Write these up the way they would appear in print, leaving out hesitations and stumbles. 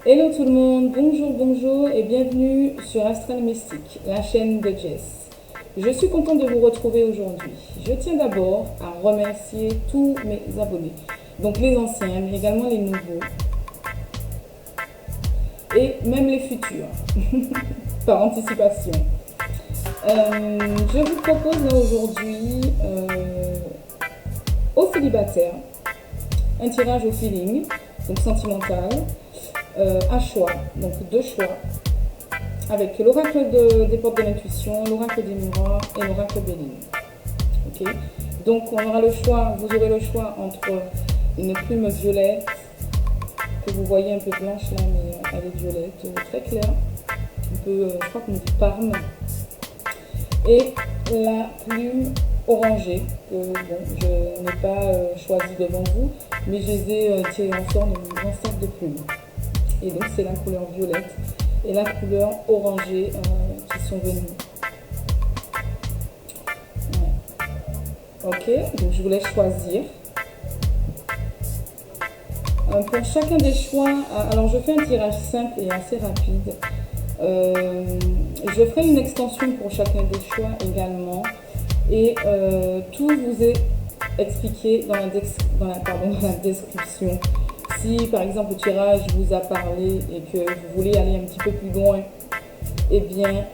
Hello tout le monde, bonjour et bienvenue sur Astral Mystique, la chaîne de Jess. Je suis contente de vous retrouver aujourd'hui. Je tiens d'abord à remercier tous mes abonnés, donc les anciens, mais également les nouveaux, et même les futurs, par anticipation. Je vous propose là aujourd'hui aux célibataires un tirage au feeling, donc sentimental, à choix, donc deux choix, avec l'oracle des portes de l'intuition, l'oracle des miroirs et l'oracle Béline. Ok. Donc on aura le choix, vous aurez le choix entre une plume violette que vous voyez un peu blanche là, mais elle est violette, très claire, un peu, je crois qu'on dit parme, et la plume orangée que bon, je n'ai pas choisi devant vous, mais je les ai tirées en sorte dans mon grand sac de plumes. Et donc c'est la couleur violette et la couleur orangée qui sont venues. Ouais. Ok, donc je vous laisse choisir. Pour chacun des choix, alors je fais un tirage simple et assez rapide. Je ferai une extension pour chacun des choix également. Et tout vous est expliqué dans la description. Si par exemple le tirage vous a parlé et que vous voulez aller un petit peu plus loin, eh bien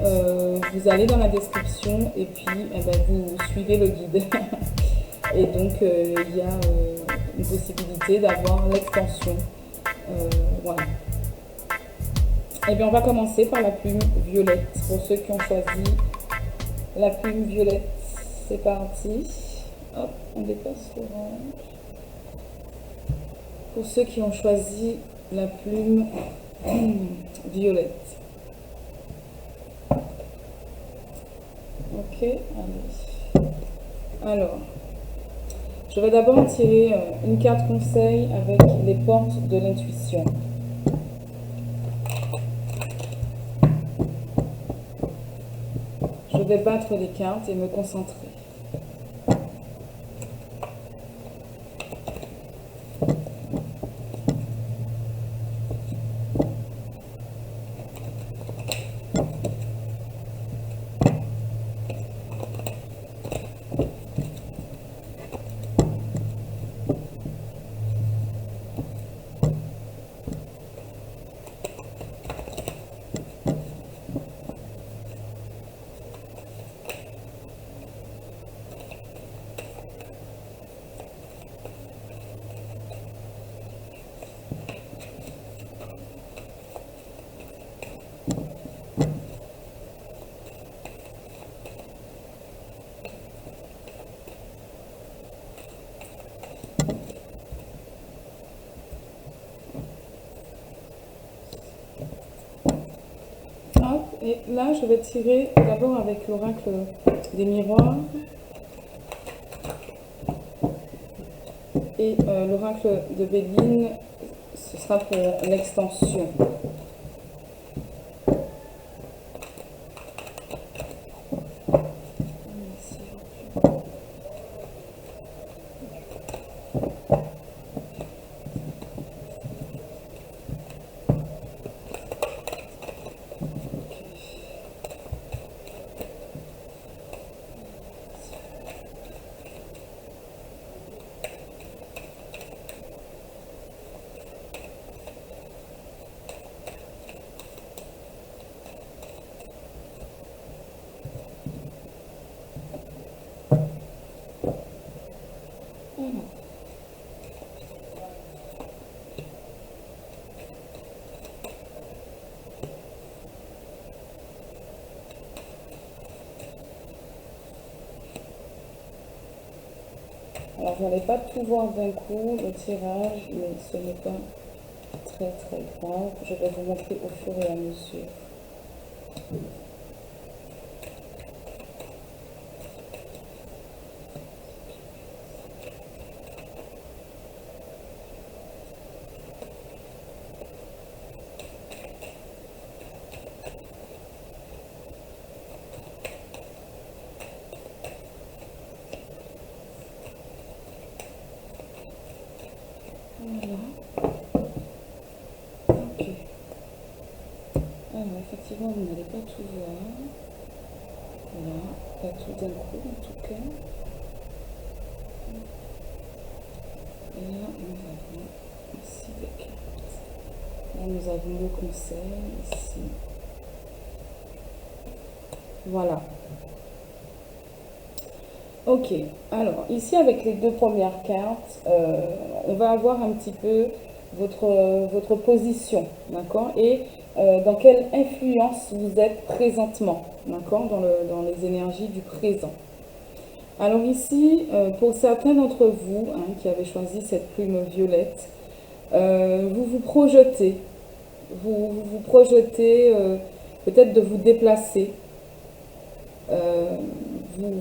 vous allez dans la description et puis vous suivez le guide. Et donc il y a une possibilité d'avoir l'extension. Voilà. Et bien on va commencer par la plume violette. Pour ceux qui ont choisi la plume violette, c'est parti. Hop, on dépasse l'orange. Pour ceux qui ont choisi la plume violette. Ok, allez. Alors, je vais d'abord tirer une carte conseil avec les portes de l'intuition. Je vais battre les cartes et me concentrer. Et là, je vais tirer d'abord avec l'oracle des miroirs et l'oracle de Béline, ce sera pour l'extension. Alors, je n'allais pas tout voir d'un coup, le tirage, mais ce n'est pas très grave. Je vais vous montrer au fur et à mesure. Voilà. Ok. voir, vous n'allez pas tout voir. Voilà, pas tout d'un coup en tout cas. Et là, nous avons ici des cartes. Là, nous avons le conseil ici. Voilà. Ok, alors ici avec les deux premières cartes, on va avoir un petit peu votre position, d'accord? Et dans quelle influence vous êtes présentement, d'accord? Dans les énergies du présent. Alors ici, pour certains d'entre vous qui avez choisi cette plume violette, vous vous projetez, vous projetez peut-être de vous déplacer,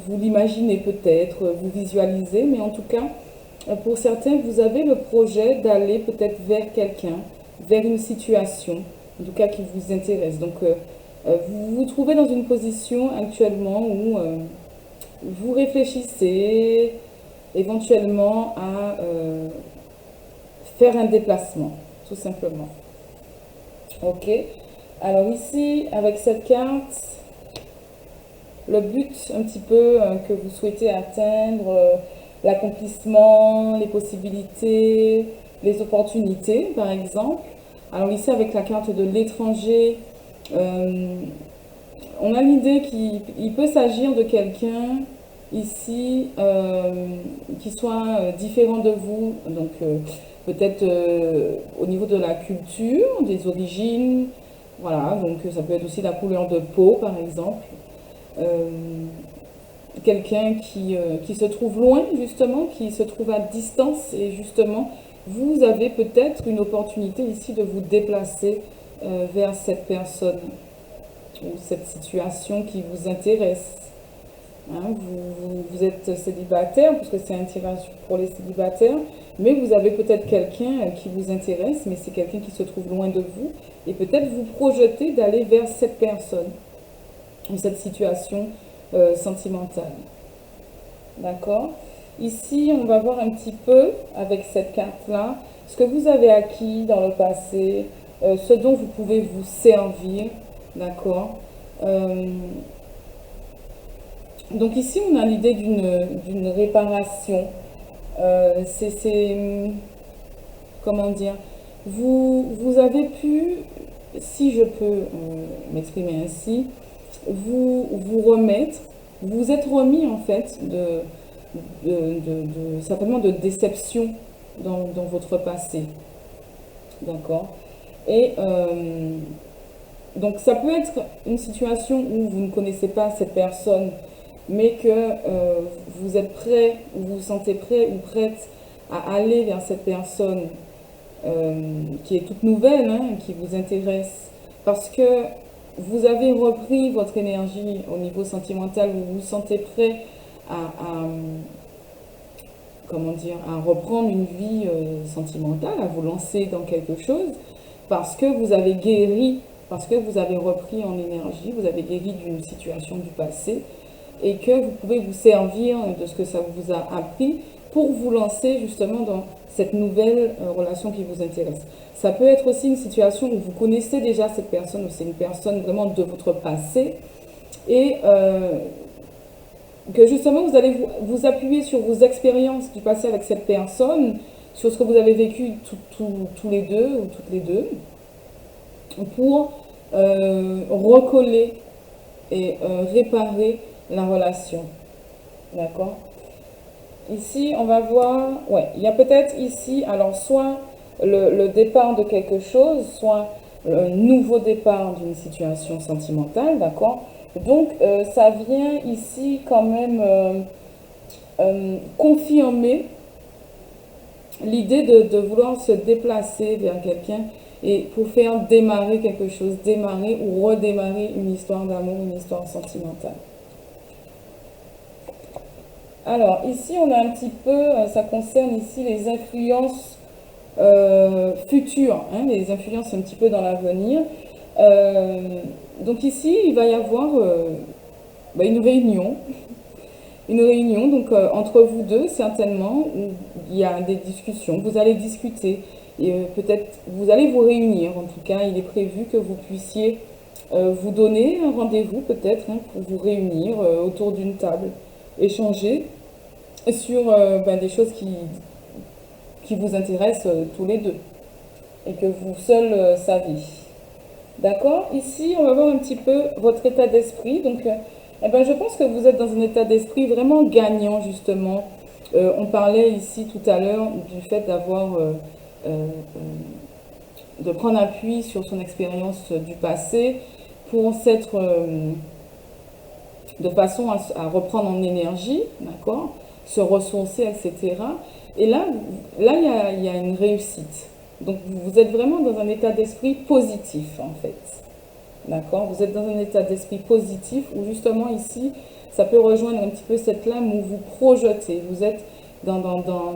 vous l'imaginez peut-être, vous visualisez, mais en tout cas, pour certains, vous avez le projet d'aller peut-être vers quelqu'un, vers une situation, en tout cas qui vous intéresse. Donc, vous vous trouvez dans une position actuellement où vous réfléchissez éventuellement à faire un déplacement, tout simplement. Ok. Alors ici, avec cette carte, le but un petit peu que vous souhaitez atteindre, l'accomplissement, les possibilités, les opportunités, par exemple. Alors ici, avec la carte de l'étranger, on a l'idée qu'il peut s'agir de quelqu'un ici qui soit différent de vous, donc peut-être au niveau de la culture, des origines, voilà, donc ça peut être aussi la couleur de peau, par exemple. Quelqu'un qui se trouve loin, justement, qui se trouve à distance, et justement, vous avez peut-être une opportunité ici de vous déplacer vers cette personne ou cette situation qui vous intéresse. Hein, vous êtes célibataire, parce que c'est un tirage pour les célibataires, mais vous avez peut-être quelqu'un qui vous intéresse, mais c'est quelqu'un qui se trouve loin de vous, et peut-être vous projetez d'aller vers cette personne ou cette situation sentimentale. D'accord? Ici, on va voir un petit peu, avec cette carte-là, ce que vous avez acquis dans le passé, ce dont vous pouvez vous servir. D'accord? Donc ici, on a l'idée d'une réparation. Comment dire? Vous avez pu, si je peux m'exprimer ainsi, vous remettre, vous êtes remis en fait certainement de déception dans votre passé. D'accord? Et donc ça peut être une situation où vous ne connaissez pas cette personne, mais que vous êtes prêt, ou vous vous sentez prêt ou prête à aller vers cette personne qui est toute nouvelle, qui vous intéresse, parce que vous avez repris votre énergie au niveau sentimental, vous vous sentez prêt comment dire, à reprendre une vie sentimentale, à vous lancer dans quelque chose, parce que vous avez guéri, parce que vous avez repris en énergie, vous avez guéri d'une situation du passé, et que vous pouvez vous servir de ce que ça vous a appris pour vous lancer justement dans cette nouvelle relation qui vous intéresse. Ça peut être aussi une situation où vous connaissez déjà cette personne, ou c'est une personne vraiment de votre passé, et que justement vous allez vous appuyer sur vos expériences du passé avec cette personne, sur ce que vous avez vécu tous les deux ou toutes les deux, pour recoller et réparer la relation. D'accord? Ici, on va voir, ouais, il y a peut-être ici, alors soit le départ de quelque chose, soit un nouveau départ d'une situation sentimentale, d'accord? Donc, ça vient ici quand même confirmer l'idée de vouloir se déplacer vers quelqu'un et pour faire démarrer quelque chose, démarrer ou redémarrer une histoire d'amour, une histoire sentimentale. Alors, ici, on a un petit peu, ça concerne ici les influences futures, les influences un petit peu dans l'avenir. Donc ici, il va y avoir une réunion. Une réunion, donc entre vous deux, certainement, où il y a des discussions. Vous allez discuter et peut-être vous allez vous réunir. En tout cas, il est prévu que vous puissiez vous donner un rendez-vous peut-être hein, pour vous réunir autour d'une table, échanger sur des choses qui vous intéressent tous les deux et que vous seul savez. D'accord? Ici, on va voir un petit peu votre état d'esprit. Donc, je pense que vous êtes dans un état d'esprit vraiment gagnant, justement. On parlait ici tout à l'heure du fait d'avoir, de prendre appui sur son expérience du passé pour s'être, de façon à reprendre en énergie, d'accord? Se ressourcer, etc. Et là, il y a une réussite. Donc, vous êtes vraiment dans un état d'esprit positif, en fait. D'accord? Vous êtes dans un état d'esprit positif où, justement, ici, ça peut rejoindre un petit peu cette lame où vous projetez. Vous êtes dans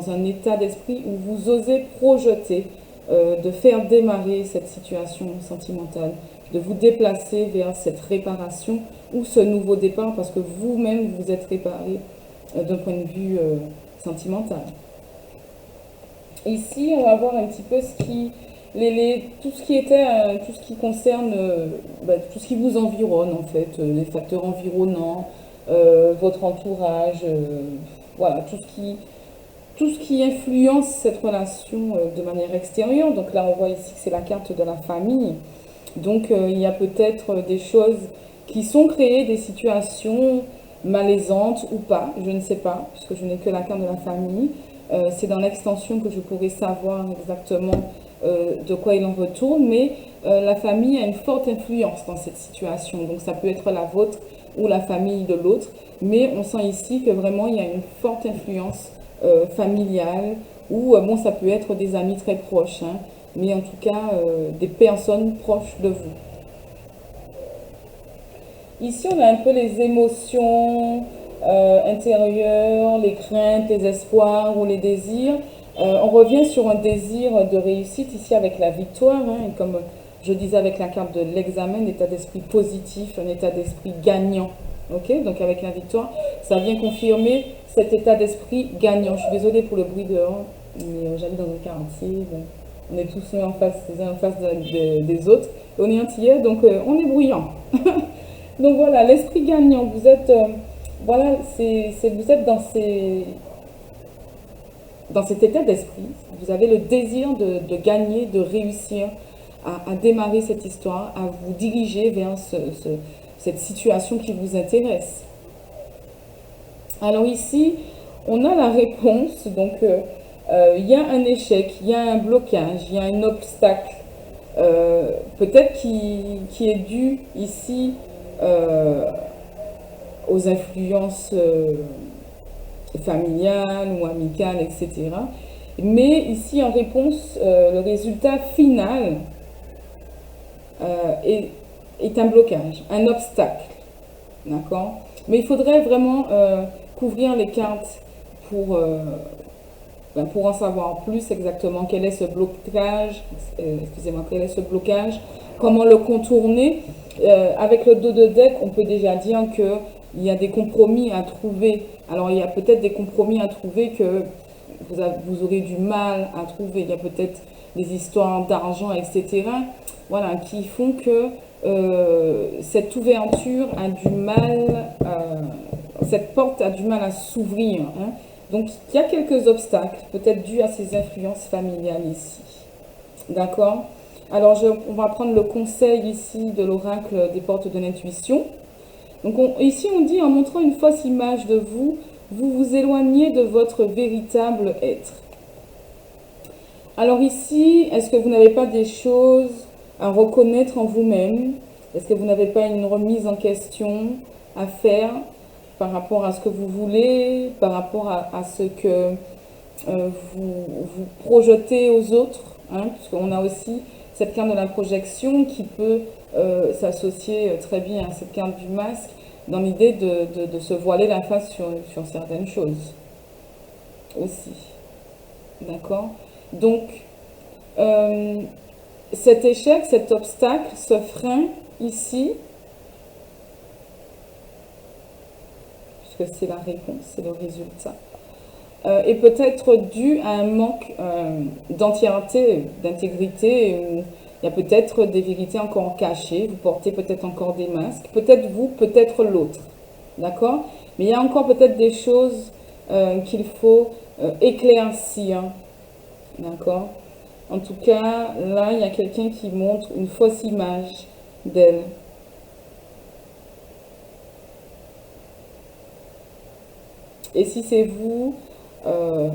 un état d'esprit où vous osez projeter, de faire démarrer cette situation sentimentale, de vous déplacer vers cette réparation ou ce nouveau départ parce que vous-même, vous êtes réparé d'un point de vue sentimental. Ici, on va voir un petit peu ce qui, tout ce qui était, tout ce qui concerne, tout ce qui vous environne en fait, les facteurs environnants, votre entourage, voilà, tout ce qui influence cette relation de manière extérieure. Donc là, on voit ici que c'est la carte de la famille. Donc il y a peut-être des choses qui sont créées, des situations malaisantes ou pas, je ne sais pas, puisque je n'ai que la carte de la famille. C'est dans l'extension que je pourrais savoir exactement de quoi il en retourne, mais la famille a une forte influence dans cette situation. Donc ça peut être la vôtre ou la famille de l'autre, mais on sent ici que vraiment il y a une forte influence familiale, ou bon, ça peut être des amis très proches, hein, mais en tout cas des personnes proches de vous. Ici, on a un peu les émotions intérieures, les craintes, les espoirs ou les désirs. On revient sur un désir de réussite ici avec la victoire, hein, et comme je disais avec la carte de l'examen, un état d'esprit positif, un état d'esprit gagnant. Ok, donc avec la victoire, ça vient confirmer cet état d'esprit gagnant. Je suis désolée pour le bruit dehors, mais j'habite dans un quartier, bon, on est tous en face, les uns en face des autres. On est antillais, donc on est bruyant. Donc voilà, l'esprit gagnant, vous êtes, voilà, vous êtes dans cet état d'esprit. Vous avez le désir de gagner, de réussir à démarrer cette histoire, à vous diriger vers cette situation qui vous intéresse. Alors ici, on a la réponse. Donc, il y a un échec, il y a un blocage, il y a un obstacle, peut-être qui est dû ici aux influences familiales ou amicales, etc. Mais ici, en réponse, le résultat final est un blocage, un obstacle. D'accord? Mais il faudrait vraiment couvrir les cartes pour en savoir plus exactement quel est ce blocage, excusez-moi, quel est ce blocage, comment le contourner. Avec le dos de deck, on peut déjà dire qu'il y a des compromis à trouver. Alors, il y a peut-être des compromis à trouver que vous aurez du mal à trouver. Il y a peut-être des histoires d'argent, etc. Voilà, qui font que cette ouverture a du mal, cette porte a du mal à s'ouvrir. Hein. Donc, il y a quelques obstacles, peut-être dus à ces influences familiales ici. D'accord? Alors, on va prendre le conseil ici de l'oracle des portes de l'intuition. Donc, ici, on dit, en montrant une fausse image de vous, vous vous éloignez de votre véritable être. Alors ici, est-ce que vous n'avez pas des choses à reconnaître en vous-même? Est-ce que vous n'avez pas une remise en question à faire par rapport à ce que vous voulez, par rapport à ce que vous projetez aux autres, hein, puisqu'on a aussi cette carte de la projection qui peut s'associer très bien à cette carte du masque dans l'idée de se voiler la face sur certaines choses aussi. D'accord? Donc, cet échec, cet obstacle, ce frein ici, puisque c'est la réponse, c'est le résultat, est peut-être dû à un manque d'entièreté, d'intégrité, ou Il y a peut-être des vérités encore cachées, vous portez peut-être encore des masques, peut-être vous, peut-être l'autre. D'accord? Mais il y a encore peut-être des choses qu'il faut éclaircir. D'accord? En tout cas, là, il y a quelqu'un qui montre une fausse image d'elle. Et si c'est vous, euh,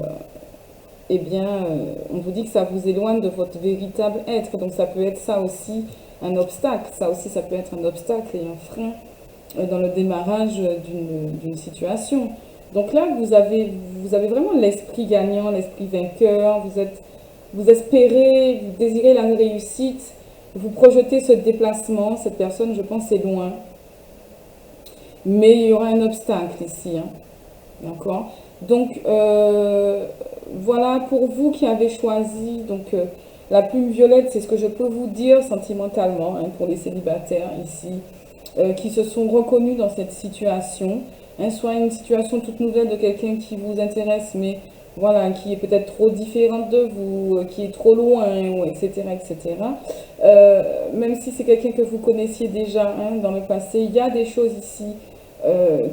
eh bien, on vous dit que ça vous éloigne de votre véritable être. Donc ça peut être ça aussi un obstacle. Ça aussi, ça peut être un obstacle et un frein dans le démarrage d'une situation. Donc là, vous avez vraiment l'esprit gagnant, l'esprit vainqueur, vous espérez, vous désirez la réussite, vous projetez ce déplacement, cette personne, je pense, est loin. Mais il y aura un obstacle ici, hein. D'accord? Donc, voilà, pour vous qui avez choisi donc, la plume violette, c'est ce que je peux vous dire sentimentalement, hein, pour les célibataires ici, qui se sont reconnus dans cette situation, hein, soit une situation toute nouvelle de quelqu'un qui vous intéresse, mais voilà, qui est peut-être trop différente de vous, qui est trop loin, ou etc., etc. Même si c'est quelqu'un que vous connaissiez déjà, hein, dans le passé, il y a des choses ici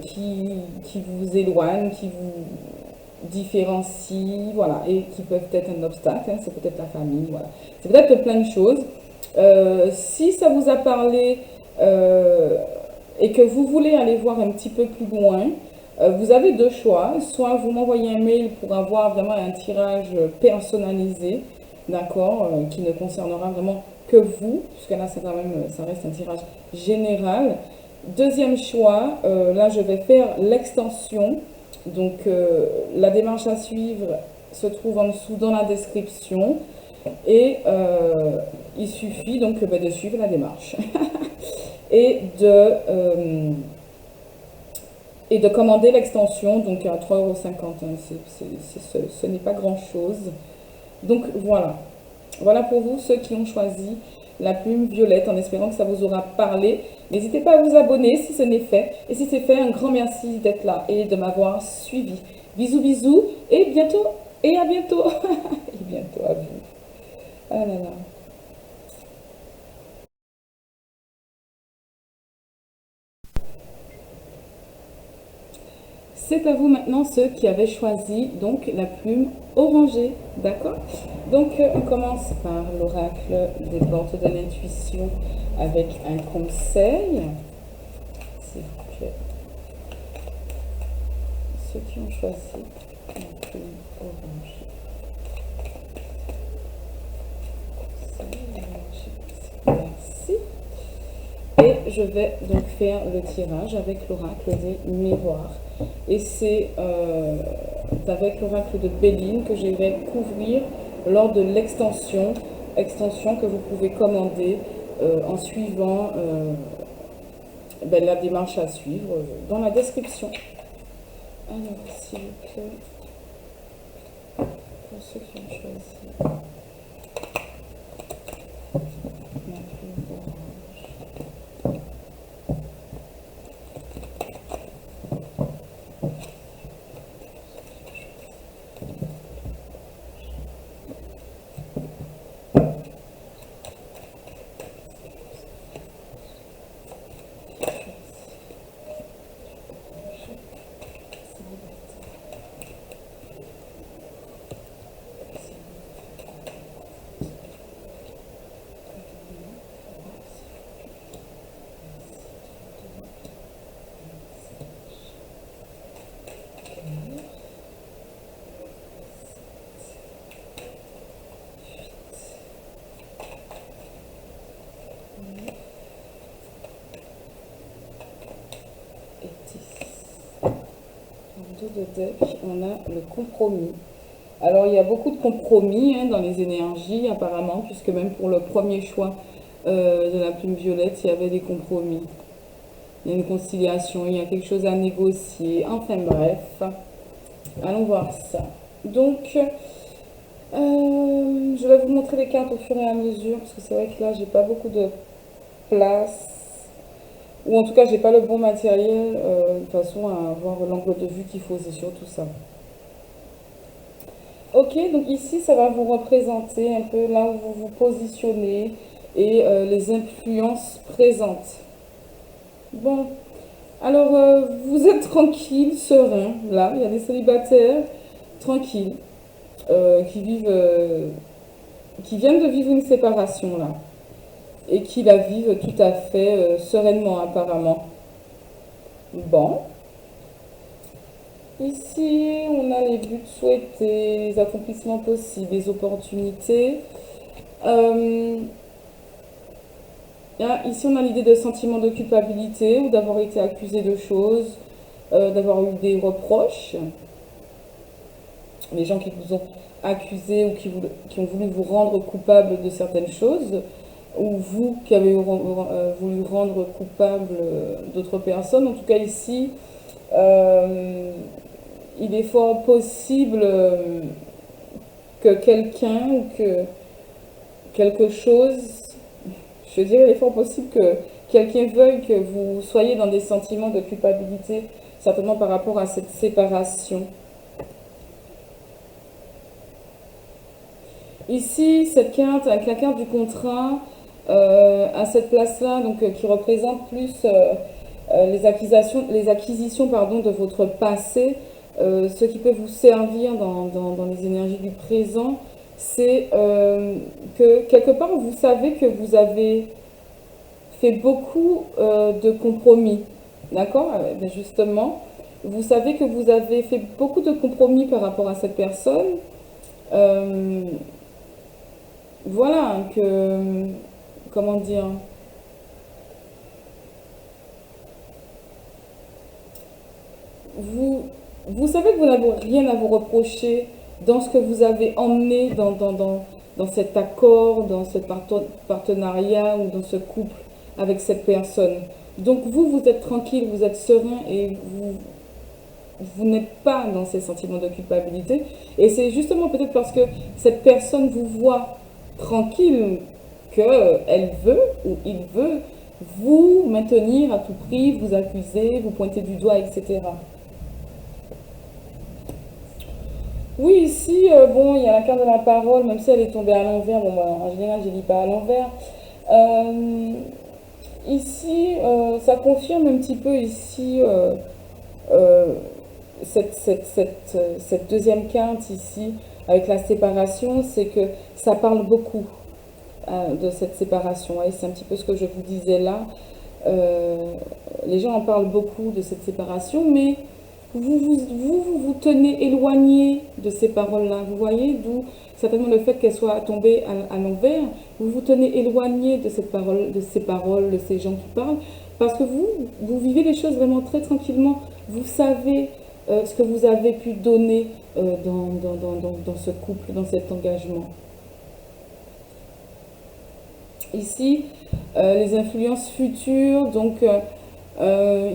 qui vous éloignent, qui vous différencient, voilà, et qui peuvent être un obstacle, hein, c'est peut-être la famille, voilà. C'est peut-être plein de choses. Si ça vous a parlé et que vous voulez aller voir un petit peu plus loin, vous avez deux choix. Soit vous m'envoyez un mail pour avoir vraiment un tirage personnalisé, d'accord, qui ne concernera vraiment que vous, puisque là, c'est quand même, ça reste un tirage général. Deuxième choix, là, je vais faire l'extension. Donc, la démarche à suivre se trouve en dessous dans la description. Et il suffit donc de suivre la démarche et et de commander l'extension, donc à 3,50 €. Ce n'est pas grand-chose. Donc voilà. Voilà pour vous, ceux qui ont choisi la plume violette, en espérant que ça vous aura parlé. N'hésitez pas à vous abonner si ce n'est fait. Et si c'est fait, un grand merci d'être là et de m'avoir suivi. Bisous, bisous, et bientôt, et à bientôt. Et bientôt à vous. Ah là là. C'est à vous maintenant ceux qui avaient choisi donc la plume orangée, d'accord? Donc on commence par l'oracle des portes de l'intuition avec un conseil, s'il vous plaît. Ceux qui ont choisi la plume orangée. Merci. Et je vais donc faire le tirage avec l'oracle des miroirs. Et c'est avec l'oracle de Béline que je vais couvrir lors de l'extension, extension que vous pouvez commander en suivant la démarche à suivre dans la description. Alors, s'il vous plaît, pour ceux qui ont choisi ma plume orange. De deck, on a le compromis. Alors, il y a beaucoup de compromis, hein, dans les énergies, apparemment, puisque même pour le premier choix de la plume violette, il y avait des compromis. Il y a une conciliation, il y a quelque chose à négocier. Enfin bref, allons voir ça. Donc, je vais vous montrer les cartes au fur et à mesure, parce que c'est vrai que là, j'ai pas beaucoup de place. Ou en tout cas, j'ai pas le bon matériel de façon à avoir l'angle de vue qu'il faut, c'est surtout ça. Ok, donc ici, ça va vous représenter un peu là où vous vous positionnez, et les influences présentes. Bon, alors vous êtes tranquille, serein, là, il y a des célibataires tranquilles qui viennent de vivre une séparation là et qui la vivent tout à fait sereinement apparemment. Bon, ici on a les buts souhaités, les accomplissements possibles, les opportunités. Ici on a l'idée de sentiment de culpabilité ou d'avoir été accusé de choses, d'avoir eu des reproches. Les gens qui vous ont accusé ou qui ont voulu vous rendre coupable de certaines choses, ou vous qui avez voulu rendre coupable d'autres personnes. En tout cas ici, il est fort possible que quelqu'un ou que quelque chose, je dirais, il est fort possible que quelqu'un veuille que vous soyez dans des sentiments de culpabilité, certainement par rapport à cette séparation. Ici, cette carte, avec la carte du contrat, à cette place-là, donc qui représente plus les acquisitions pardon, de votre passé, ce qui peut vous servir dans les énergies du présent, c'est que quelque part, vous savez que vous avez fait beaucoup de compromis, d'accord? Justement, vous savez que vous avez fait beaucoup de compromis par rapport à cette personne. Voilà, comment dire, vous, vous savez que vous n'avez rien à vous reprocher dans ce que vous avez emmené dans cet accord, dans ce partenariat ou dans ce couple avec cette personne. Donc vous êtes tranquille, vous êtes serein et vous n'êtes pas dans ces sentiments de culpabilité. Et c'est justement peut-être parce que cette personne vous voit tranquille qu'elle veut ou il veut vous maintenir à tout prix, vous accuser, vous pointer du doigt, etc. Oui, ici, bon, il y a la carte de la parole, même si elle est tombée à l'envers. Bon, moi, en général, je ne lis pas à l'envers. Ici, ça confirme un petit peu ici euh, cette deuxième carte ici avec la séparation, c'est que ça parle beaucoup de cette séparation. Et c'est un petit peu ce que je vous disais là. Les gens en parlent beaucoup de cette séparation, mais vous tenez éloigné de ces paroles-là. Vous voyez, d'où certainement le fait qu'elles soient tombées à l'envers, vous vous tenez éloigné de cette parole, de ces paroles, de ces gens qui parlent, parce que vous vivez les choses vraiment très tranquillement. Vous savez ce que vous avez pu donner dans ce couple, dans cet engagement. Ici, les influences futures, donc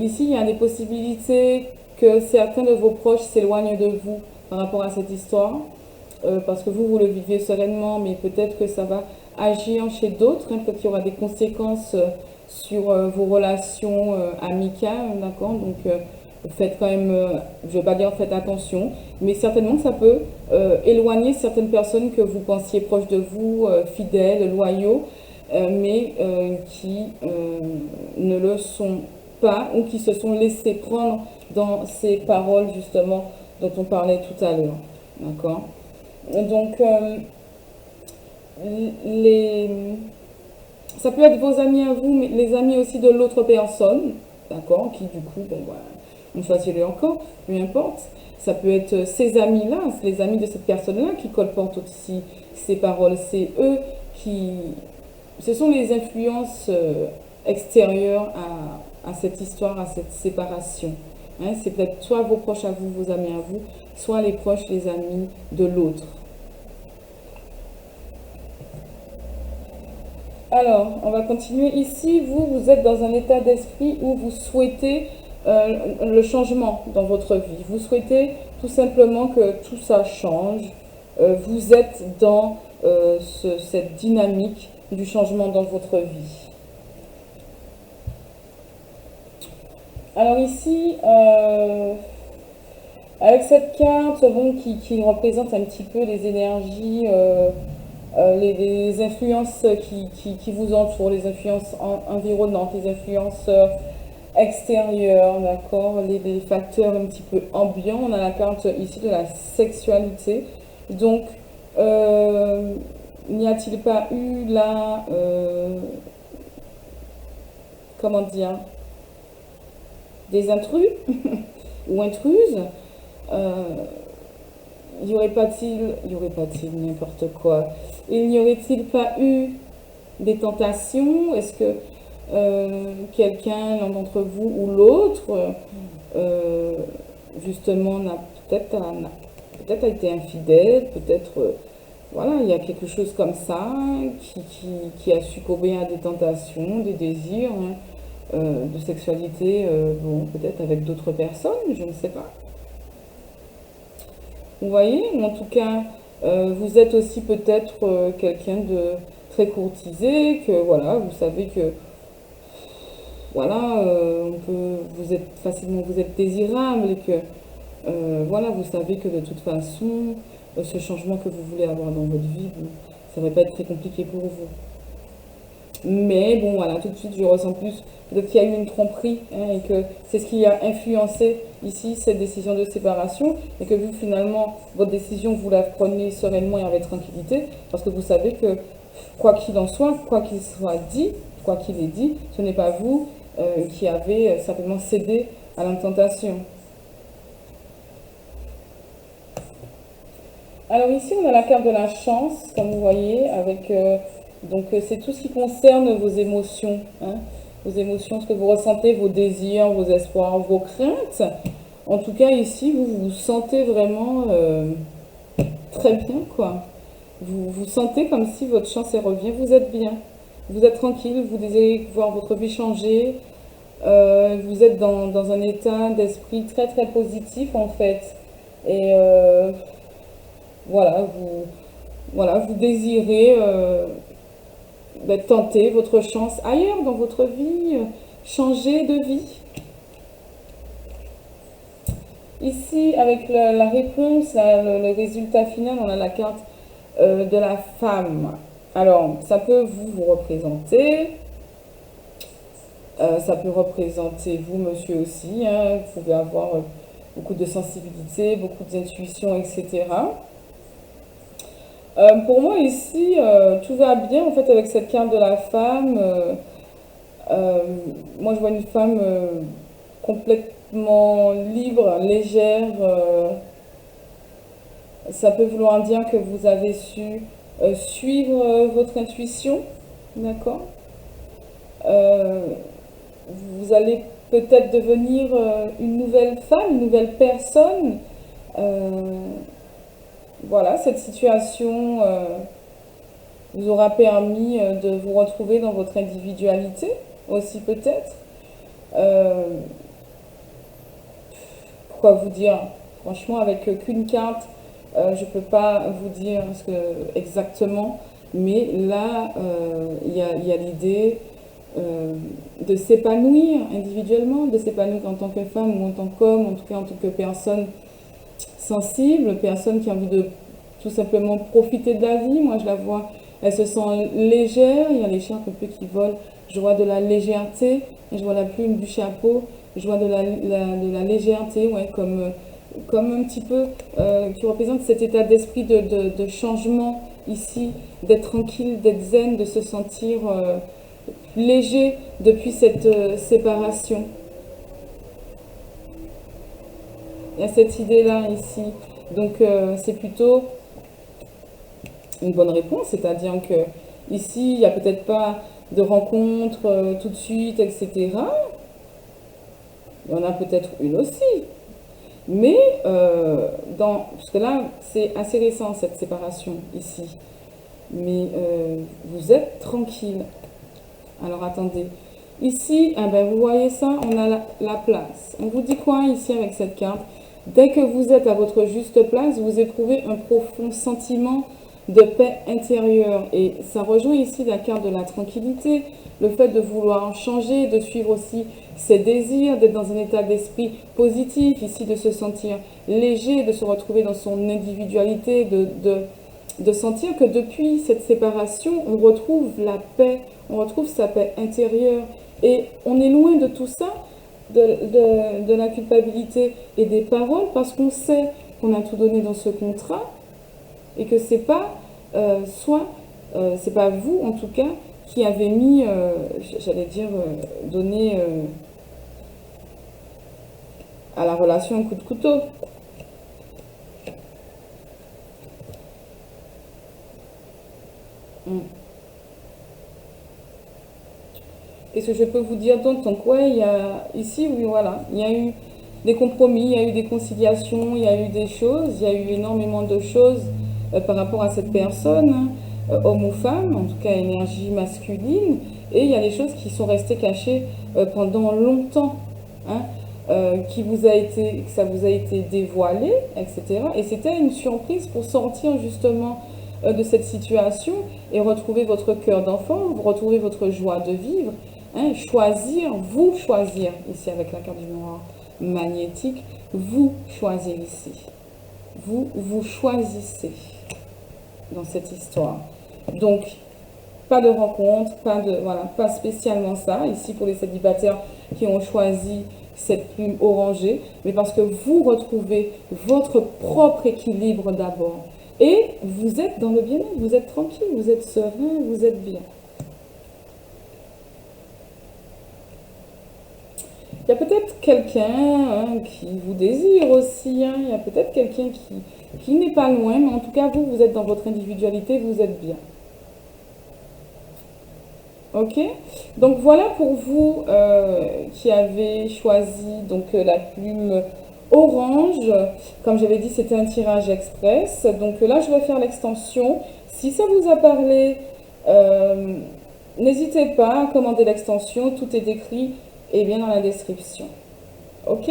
ici il y a des possibilités que certains de vos proches s'éloignent de vous par rapport à cette histoire, parce que vous le vivez sereinement, mais peut-être que ça va agir chez d'autres, hein, peut-être qu'il y aura des conséquences sur vos relations amicales, d'accord? Donc faites quand même, je ne vais pas dire faites attention, mais certainement que ça peut éloigner certaines personnes que vous pensiez proches de vous, fidèles, loyaux, mais qui ne le sont pas ou qui se sont laissés prendre dans ces paroles justement dont on parlait tout à l'heure. D'accord? Donc, ça peut être vos amis à vous, mais les amis aussi de l'autre personne, d'accord? Qui du coup, bon, voilà, on choisirait encore, peu importe. Ça peut être ces amis-là, les amis de cette personne-là qui colportent aussi ces paroles. C'est eux qui... Ce sont les influences extérieures à cette histoire, à cette séparation. Hein, c'est peut-être soit vos proches à vous, vos amis à vous, soit les proches, les amis de l'autre. Alors, on va continuer. Ici, vous êtes dans un état d'esprit où vous souhaitez le changement dans votre vie. Vous souhaitez tout simplement que tout ça change. Vous êtes dans cette dynamique du changement dans votre vie. Alors ici, avec cette carte bon, qui représente un petit peu les énergies les influences qui vous entourent, les influences environnantes, les influences extérieures, d'accord, les facteurs un petit peu ambiants. On a la carte ici de la sexualité. Donc, n'y a-t-il pas eu là, comment dire, des intrus ou intruses? euh, y aurait pas-il n'importe quoi. Il n'y aurait-il pas eu des tentations? Est-ce que quelqu'un, l'un d'entre vous ou l'autre, euh, justement, peut-être a été infidèle, peut-être, voilà, il y a quelque chose comme ça qui a succombé à des tentations, des désirs, hein, de sexualité, bon, peut-être avec d'autres personnes, je ne sais pas. Vous voyez, ou en tout cas, vous êtes aussi peut-être quelqu'un de très courtisé, que voilà, vous savez que voilà, vous êtes désirable et que voilà, vous savez que de toute façon, ce changement que vous voulez avoir dans votre vie, bon, ça ne va pas être très compliqué pour vous. Mais bon, voilà, tout de suite, je ressens plus peut-être qu'il y a eu une tromperie, hein, et que c'est ce qui a influencé ici cette décision de séparation, et que vous, finalement, votre décision, vous la prenez sereinement et avec tranquillité, parce que vous savez que, quoi qu'il en soit, quoi qu'il soit dit, quoi qu'il ait dit, ce n'est pas vous qui avez certainement cédé à la tentation. Alors ici, on a la carte de la chance, comme vous voyez, avec donc c'est tout ce qui concerne vos émotions, hein, vos émotions, ce que vous ressentez, vos désirs, vos espoirs, vos craintes. En tout cas, ici, vous vous sentez vraiment très bien, quoi. Vous sentez comme si votre chance revient, vous êtes bien, vous êtes tranquille, vous désirez voir votre vie changer, vous êtes dans un état d'esprit très très positif en fait. Et voilà, vous désirez tenter votre chance ailleurs dans votre vie, changer de vie. Ici, avec la réponse, le résultat final, on a la carte de la femme. Alors, ça peut vous représenter, ça peut représenter vous, monsieur aussi, hein. Vous pouvez avoir beaucoup de sensibilité, beaucoup d'intuition, etc. Pour moi ici, tout va bien en fait avec cette carte de la femme. Euh, Moi je vois une femme complètement libre, légère. Ça peut vouloir dire que vous avez su suivre votre intuition, d'accord. Euh, vous allez peut-être devenir une nouvelle femme, une nouvelle personne. Euh, voilà, cette situation vous aura permis de vous retrouver dans votre individualité aussi peut-être. Euh, Pourquoi vous dire? Franchement, avec qu'une carte, je ne peux pas vous dire exactement, mais là, il y a l'idée de s'épanouir individuellement, de s'épanouir en tant que femme ou en tant qu'homme, en tout cas en tant que personne sensible, personne qui a envie de tout simplement profiter de la vie. Moi, je la vois, elle se sent légère. Il y a les chats un peu qui volent. Je vois de la légèreté. Et je vois la plume du chapeau. Je vois de la légèreté, ouais, comme un petit peu qui représente cet état d'esprit de changement ici, d'être tranquille, d'être zen, de se sentir léger depuis cette séparation. Il y a cette idée-là ici. Donc c'est plutôt une bonne réponse, c'est-à-dire que ici, il n'y a peut-être pas de rencontre tout de suite, etc. Il y en a peut-être une aussi. Mais, parce que là, c'est assez récent, cette séparation, ici. Mais vous êtes tranquille. Alors, attendez. Ici, eh ben, vous voyez ça, on a la place. On vous dit quoi ici avec cette carte? Dès que vous êtes à votre juste place, vous éprouvez un profond sentiment de paix intérieure. Et ça rejoint ici la carte de la tranquillité, le fait de vouloir changer, de suivre aussi ses désirs, d'être dans un état d'esprit positif, ici de se sentir léger, de se retrouver dans son individualité, de sentir que depuis cette séparation, on retrouve la paix, on retrouve sa paix intérieure. Et on est loin de tout ça, de la culpabilité et des paroles, parce qu'on sait qu'on a tout donné dans ce contrat et que c'est pas c'est pas vous en tout cas qui avez mis, j'allais dire, donné à la relation un coup de couteau. Qu'est-ce que je peux vous dire d'autre? Donc ouais, il y a ici, oui, voilà, il y a eu des compromis, il y a eu des conciliations, il y a eu des choses, il y a eu énormément de choses par rapport à cette personne, hein, homme ou femme, en tout cas énergie masculine, et il y a des choses qui sont restées cachées pendant longtemps, hein, que ça vous a été dévoilé, etc. Et c'était une surprise pour sortir justement de cette situation et retrouver votre cœur d'enfant, retrouver votre joie de vivre. Hein, vous choisir, ici avec la carte du miroir magnétique, vous choisir ici. Vous choisissez dans cette histoire. Donc, pas de rencontre, pas spécialement ça, ici pour les célibataires qui ont choisi cette plume orangée, mais parce que vous retrouvez votre propre équilibre d'abord. Et vous êtes dans le bien-être, vous êtes tranquille, vous êtes serein, vous êtes bien. Il y a peut-être quelqu'un qui vous désire aussi, hein. Il y a peut-être quelqu'un qui n'est pas loin, mais en tout cas, vous êtes dans votre individualité, vous êtes bien. Ok? Donc voilà pour vous qui avez choisi donc, la plume orange. Comme j'avais dit, c'était un tirage express. Donc là, je vais faire l'extension. Si ça vous a parlé, n'hésitez pas à commander l'extension. Tout est décrit bien dans la description. Ok?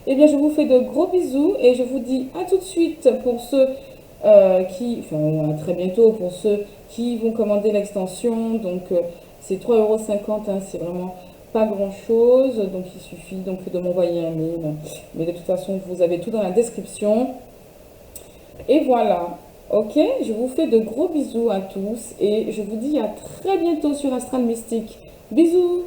Eh bien, je vous fais de gros bisous et je vous dis à tout de suite pour ceux à très bientôt pour ceux qui vont commander l'extension. Donc, c'est 3,50 €, hein, c'est vraiment pas grand chose. Donc, il suffit donc de m'envoyer un mail. Mais de toute façon, vous avez tout dans la description. Et voilà. Ok, je vous fais de gros bisous à tous et je vous dis à très bientôt sur Astral Mystique. Bisous!